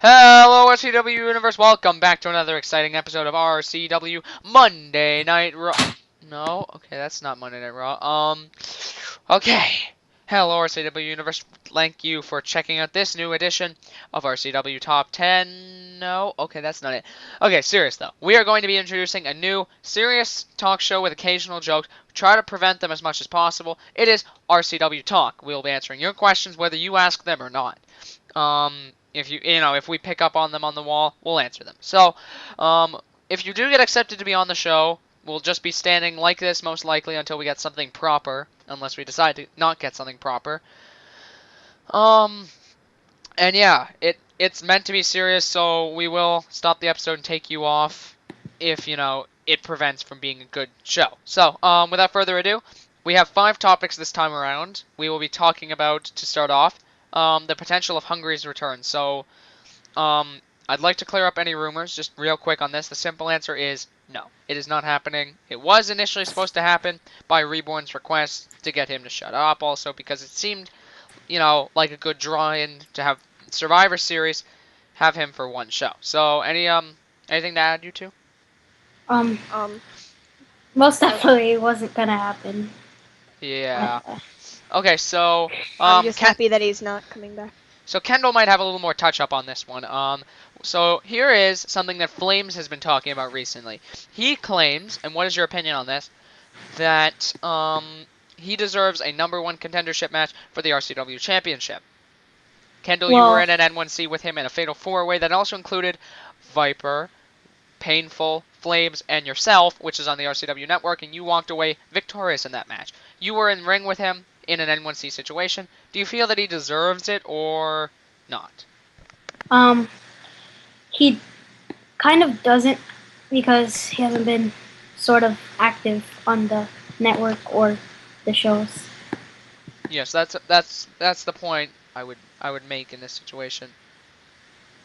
Hello, R.C.W. Universe. Welcome back to another exciting episode of R.C.W. Monday Night Raw. No, okay, that's not Monday Night Raw. Okay. Hello, R.C.W. Universe. Thank you for checking out this new edition of R.C.W. Top 10. No, okay, that's not it. Okay, serious though. We are going to be introducing a new serious talk show with occasional jokes. Try to prevent them as much as possible. It is R.C.W. Talk. We will be answering your questions whether you ask them or not. If we pick up on them on the wall, we'll answer them. So, if you do get accepted to be on the show, we'll just be standing like this most likely until we get something proper, unless we decide to not get something proper. And yeah, it's meant to be serious, so we will stop the episode and take you off if, it prevents from being a good show. So, without further ado, we have 5 topics this time around. We will be talking about, to start off, the potential of Hungary's return. So, I'd like to clear up any rumors, just real quick on this. The simple answer is no. It is not happening. It was initially supposed to happen by Reborn's request to get him to shut up, also because it seemed, like a good draw-in to have Survivor Series, have him for one show. So, anything to add, you two? Um, most definitely it wasn't gonna happen. Yeah. Okay, so I'm just happy that he's not coming back. So Kendal might have a little more touch up on this one. So here is something that Flames has been talking about recently. He claims, and what is your opinion on this, that he deserves a #1 contendership match for the RCW Championship. Kendal, you were in an N1C with him in a Fatal 4-Way that also included Viper, Painful, Flames, and yourself, which is on the RCW network, and you walked away victorious in that match. You were in ring with him in an N1C situation. Do you feel that he deserves it or not? He kind of doesn't, because he hasn't been sort of active on the network or the shows. Yes, that's the point I would make in this situation.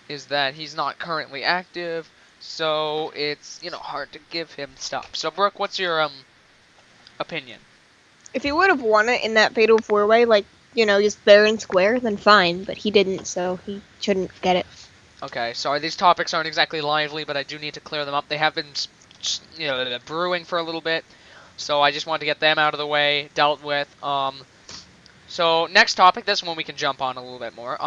Is that he's not currently active, so it's hard to give him stuff. So Brooke, what's your opinion? If he would have won it in that Fatal 4-Way, just fair and square, then fine. But he didn't, so he shouldn't get it. Okay, sorry, these topics aren't exactly lively, but I do need to clear them up. They have been, brewing for a little bit, so I just wanted to get them out of the way, dealt with. So next topic, this one we can jump on a little bit more.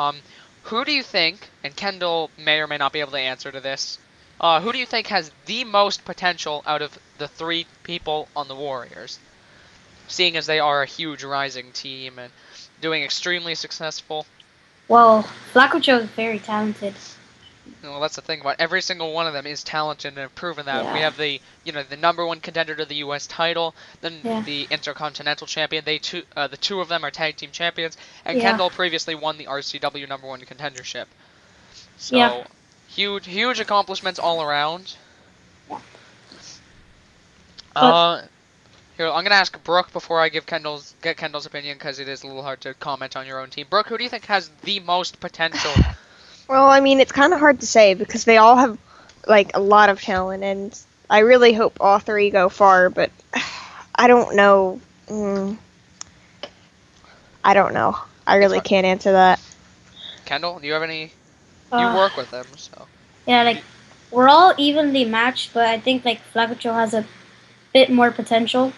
Who do you think, and Kendal may or may not be able to answer to this, who do you think has the most potential out of the 3 people on the Warriors? Seeing as they are a huge rising team and doing extremely successful. Well, Flacco is very talented. Well, that's the thing about every single one of them is talented and have proven that. Yeah. We have the the #1 contender to the U.S. title, then the Intercontinental champion. The two of them are tag team champions, and Kendal previously won the R.C.W. #1 contendership. So huge accomplishments all around. Here, I'm gonna ask Brooke before I get Kendal's opinion, because it is a little hard to comment on your own team. Brooke, who do you think has the most potential? Well, I mean, it's kind of hard to say because they all have a lot of talent, and I really hope all 3 go far. But I don't know. I don't know. I really can't answer that. Kendal, do you have any? You work with them, so. Yeah, we're all evenly matched, but I think Flacco has a bit more potential.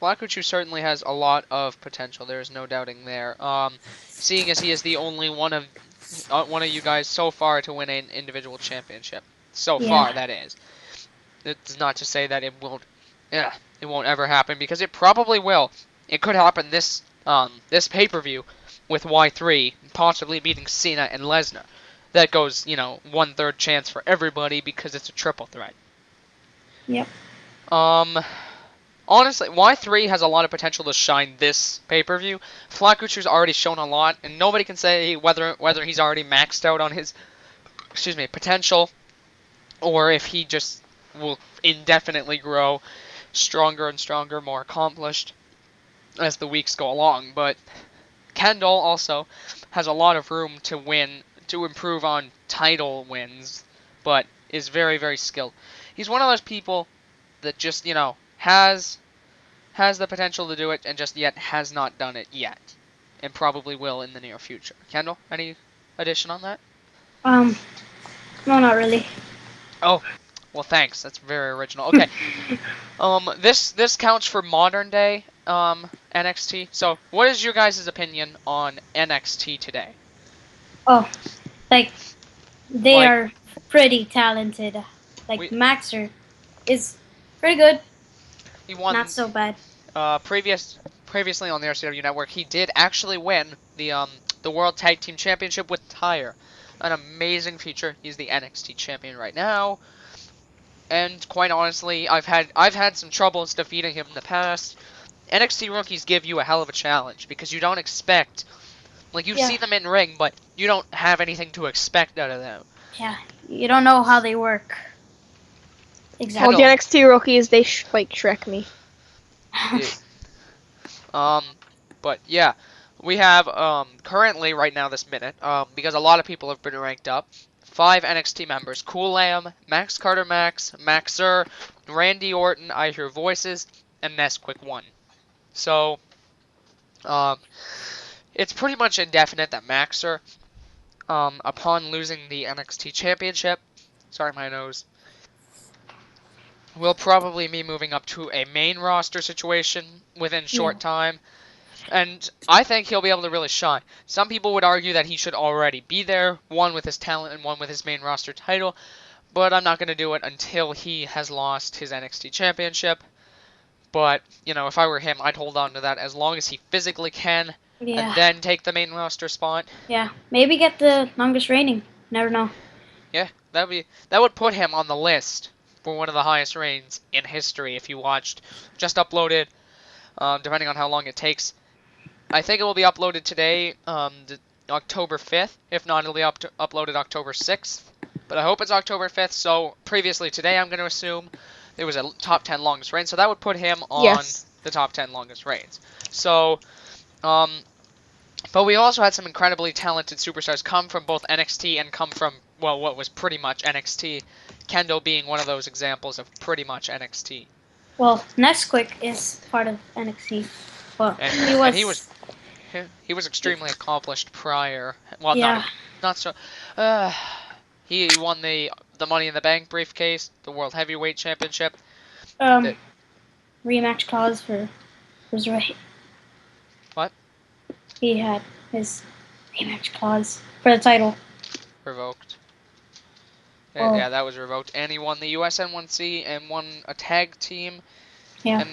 Flacco certainly has a lot of potential. There is no doubting there. Seeing as he is the only one of you guys so far to win an individual championship. So far, that is. It's not to say that it won't ever happen, because it probably will. It could happen this pay-per-view with Y3 possibly beating Cena and Lesnar. That goes, 1/3 chance for everybody because it's a triple threat. Yep. Honestly, Y3 has a lot of potential to shine this pay-per-view. Flacco's already shown a lot, and nobody can say whether he's already maxed out on his potential, or if he just will indefinitely grow stronger and stronger, more accomplished as the weeks go along. But Kendal also has a lot of room to improve on title wins, but is very, very skilled. He's one of those people that just, has the potential to do it and just yet has not done it yet, and probably will in the near future. Kendal, any addition on that? No, not really. Oh, well, thanks. That's very original. Okay. This counts for modern day NXT. So, what is your guys' opinion on NXT today? Oh, like they Like, are pretty talented. Like we Maxer is pretty good, he not won so bad. previously on the R.C.W network. He did actually win the World Tag Team Championship with Tyre. An amazing feature. He's the NXT champion right now. And quite honestly, I've had some troubles defeating him in the past. NXT rookies give you a hell of a challenge because you don't expect, like, you Yeah, see them in ring, but you don't have anything to expect out of them. yeah. You don't know how they work Well, exactly. the Kendal, NXT rookies, they like Shrek me. yeah, um, but yeah, we have currently right now this minute because a lot of people have been ranked up. 5 NXT members: Cool Lamb, Max Carter, Maxer, Randy Orton, I Hear Voices, and Nesquik 1. So um, it's pretty much indefinite that Maxer, upon losing the NXT Championship, sorry my nose, will probably be moving up to a main roster situation within Yeah. short time. And I think he'll be able to really shine. Some people would argue that he should already be there, one with his talent and one with his main roster title, but I'm not going to do it until he has lost his NXT Championship. But, you know, if I were him, I'd hold on to that as long as he physically can, and Yeah. then take the main roster spot. Yeah. Maybe get the longest reigning. Never know. Yeah, that would put him on the list for one of the highest reigns in history if you watched. Just uploaded, depending on how long it takes. I think it will be uploaded today, October 5th. If not, it'll be uploaded October 6th. But I hope it's October 5th. So previously today, I'm going to assume there was a top 10 longest reign. So that would put him on Yes. the top 10 longest reigns. So, but we also had some incredibly talented superstars come from both NXT and come from, well, what was pretty much NXT. Kendal being one of those examples of pretty much NXT. Well, Nesquik is part of NXT. Well, he And he was was. he was extremely accomplished prior. Well, Yeah. not so. Uh, he won the Money in the Bank briefcase, the World Heavyweight Championship. Um. That Rematch clause for was right. what He had his rematch clause for the title. revoked. Well, Yeah, that was revoked. And he won the USN1C and won a tag team yeah.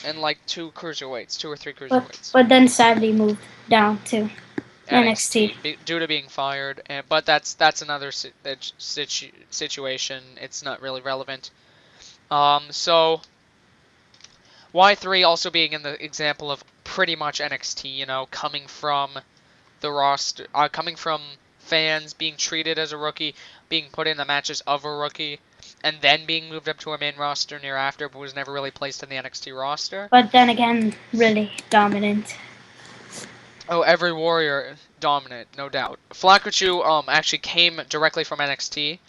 and like 2 cruiserweights, 2 or 3 But cruiserweights. but then sadly moved down to NXT. Due to being fired, but that's another situation. It's not really relevant. So Y3 also being in the example of pretty much NXT, you know, coming from the roster, coming from fans, being treated as a rookie, being put in the matches of a rookie, and then being moved up to a main roster near after, but was never really placed in the NXT roster. But then again, really dominant. Oh, every Warrior dominant, no doubt. Flakuchu actually came directly from NXT.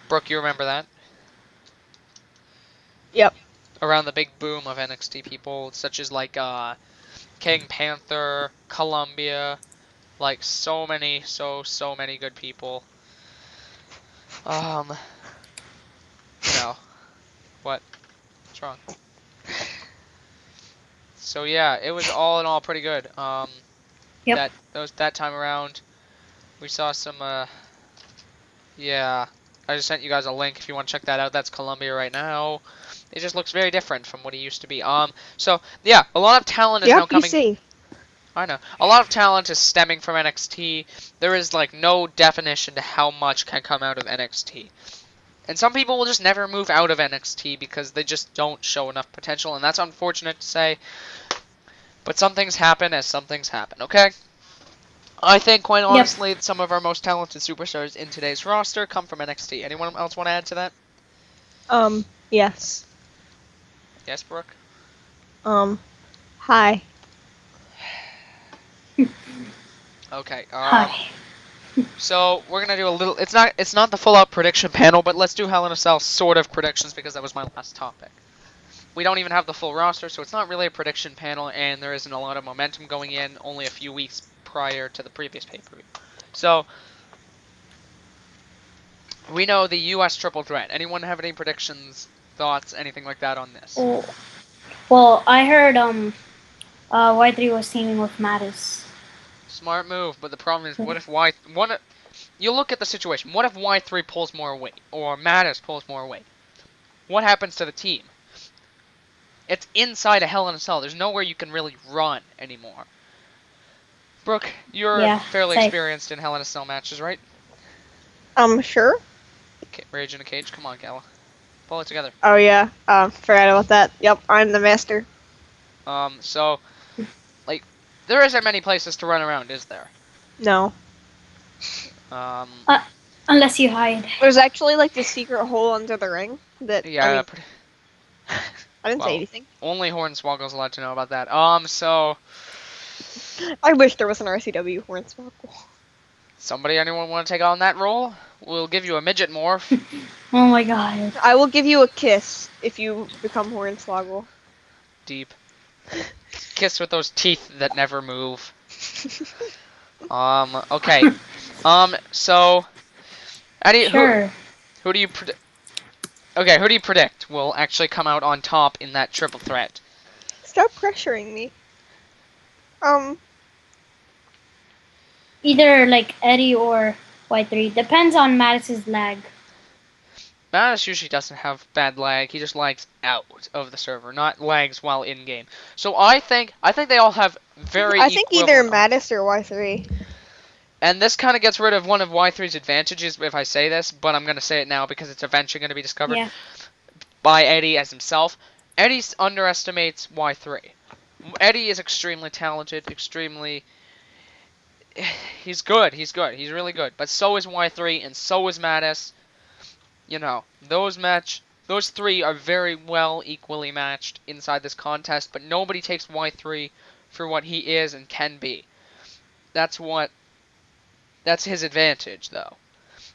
Brooke, you remember that? Yep. Around the big boom of NXT people, such as like King Panther, Columbia, like so many good people. No. What? What's wrong? So yeah, it was all in all pretty good. Yep. That time around, we saw some yeah. I just sent you guys a link if you want to check that out. That's Columbia right now. It just looks very different from what he used to be. So yeah, a lot of talent is Yeah, now coming. PC. I know. A lot of talent is stemming from NXT. There is like no definition to how much can come out of NXT. And some people will just never move out of NXT because they just don't show enough potential, and that's unfortunate to say. But some things happen as some things happen, okay? I think, quite Yep. honestly, that some of our most talented superstars in today's roster come from NXT. Anyone else want to add to that? Yes. Yes, Brooke? Hi. Okay, Hi. so we're gonna do a little. It's not the full-out prediction panel, but let's do Hell in a Cell sort of predictions because that was my last topic. We don't even have the full roster, so it's not really a prediction panel, and there isn't a lot of momentum going in. Only a few weeks prior to the previous pay-per-view. So we know the U.S. triple threat. Anyone have any predictions, thoughts, anything like that on this? Oh, well, I heard Y3 was teaming with Mattis. Smart move, but the problem is, what if you look at the situation. What if Y3 pulls more weight, or Mattis pulls more weight? What happens to the team? It's inside a Hell in a Cell. There's nowhere you can really run anymore. Brooke, you're Yeah, fairly safe. experienced in Hell in a Cell matches, right? Sure. Rage in a Cage. Come on, Gala. Pull it together. Oh yeah. Forgot about that. Yep, I'm the master. So, like, there isn't many places to run around, is there? No. Unless you hide. There's actually like the secret hole under the ring that Yeah, I didn't say well, anything. only Hornswoggle's allowed to know about that. So, I wish there was an R.C.W. Hornswoggle. anyone want to take on that role? We'll give you a midget morph. Oh my god. I will give you a kiss if you become Hornswoggle. Deep. Kiss with those teeth that never move. Okay. So, Eddie, Sure. who do you predict? Okay, who do you predict will actually come out on top in that triple threat? Stop pressuring me. Either like Eddie or Y3. Depends on Mattis's lag. Mattis usually doesn't have bad lag. He just lags out of the server, not lags while in game. So I think they all have very. I think either equivalent- Mattis or Y3. And this kind of gets rid of one of Y3's advantages if I say this, but I'm going to say it now because it's eventually going to be discovered Yeah. by Eddie as himself. Eddie underestimates Y3. Eddie is extremely talented, He's good, he's really good. But so is Y3, and so is Mattis. You know, those three are very well equally matched inside this contest, but nobody takes Y3 for what he is and can be. That's his advantage, though.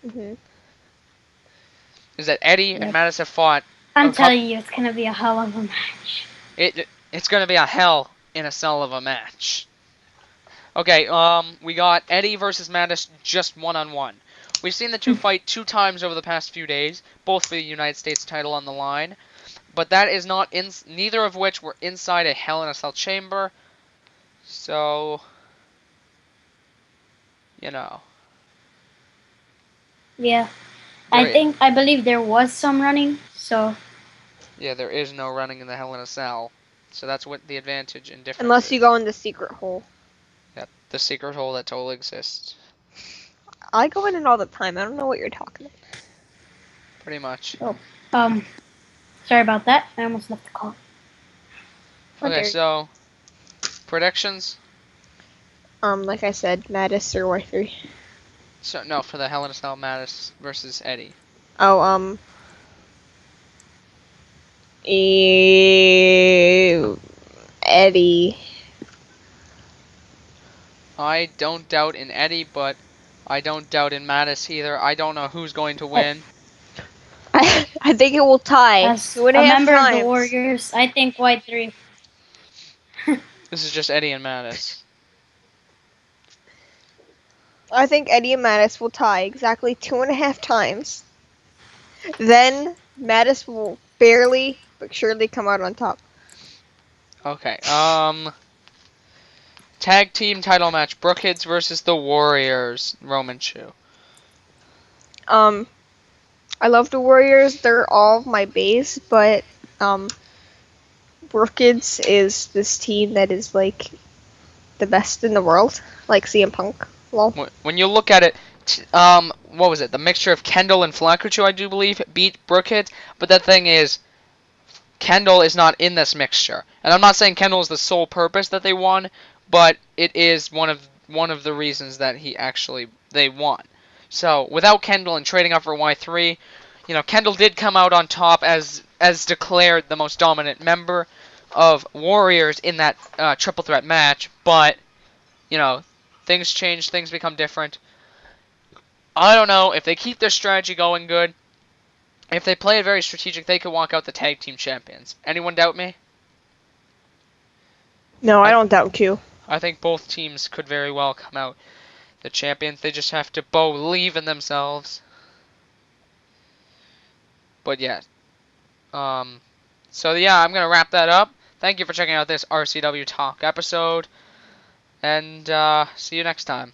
Mm-hmm. Is that Eddie and Mattis have fought. I'm telling you, it's gonna be a hell of a match. It's gonna be a hell in a cell of a match. Okay, we got Eddie versus Mattis just one-on-one. We've seen the two fight 2 times over the past few days, both for the United States title on the line. But that is not neither of which were inside a Hell in a Cell chamber. So, you know. Yeah. I believe there was some running, so. Yeah, there is no running in the Hell in a Cell. So that's what the advantage and difference Unless is. you go in the secret hole. Yep, the secret hole that totally exists. I go in it all the time. I don't know what you're talking about. Pretty much. Oh. Sorry about that. I almost left the call. Okay, so predictions? Like I said, Mattis or Y3. So no, for the Hell in a Cell, Mattis versus Eddie. Oh, Eddie. I don't doubt in Eddie, but I don't doubt in Mattis either. I don't know who's going to win. I think it will tie. As a member of the Warriors, I think Y3. This is just Eddie and Mattis. I think Eddie and Mattis will tie exactly 2.5 times. Then Mattis will barely but surely come out on top. Okay, tag team title match, Kidz versus the Warriors, Roman Chu. I love the Warriors. They're all my base, but Kidz is this team that is like the best in the world, like CM Punk. Well, When you look at it, what was it? The mixture of Kendal and Flakuchu, I do believe, beat Kidz. But the thing is, Kendal is not in this mixture, and I'm not saying Kendal is the sole purpose that they won, but it is one of the reasons that they won. So without Kendal and trading up for Y3, you know, Kendal did come out on top as declared the most dominant member of Warriors in that triple threat match. But you know, things change, things become different. I don't know if they keep their strategy going good. If they play it very strategic, they could walk out the tag team champions. Anyone doubt me? No, I don't doubt you. I think both teams could very well come out the champions. They just have to believe in themselves. But yeah. So yeah, I'm gonna wrap that up. Thank you for checking out this RCW Talk episode, and see you next time.